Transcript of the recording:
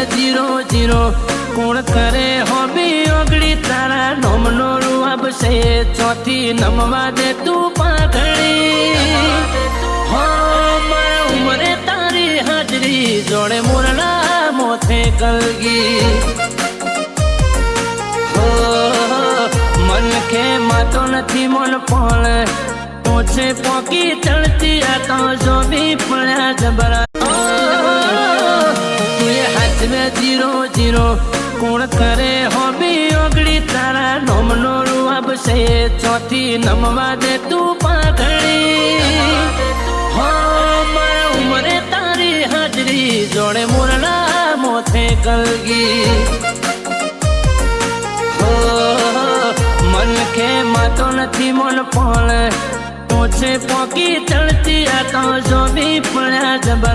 0 કોણ કરે હોબી ઓગળી તારા નોમનો રૂઆબ છે ચોથી નમવા દે તું પાઘડી હો મારા ઉમરે તારી હાજરી જોડે મોરલા મોથે કલગી હો મન કે માતો નથી મન પણ ઓછે પોકી ચડતી આ તો જો બી પડ્યા જબરા હાથ में 0 કોણ કરે હોબી ઓગળી તારા નોમનો રૂઆબ છે ચોથી નમવા દે તું પાઘડી હો મારા ઉમરે તારી હાજરી જોડે મોરલા મોથે કલગી હો મન કે માતો નથી મન પણ ઓછે પોકી ચડતી આ તો જો બી પડ્યા જબરા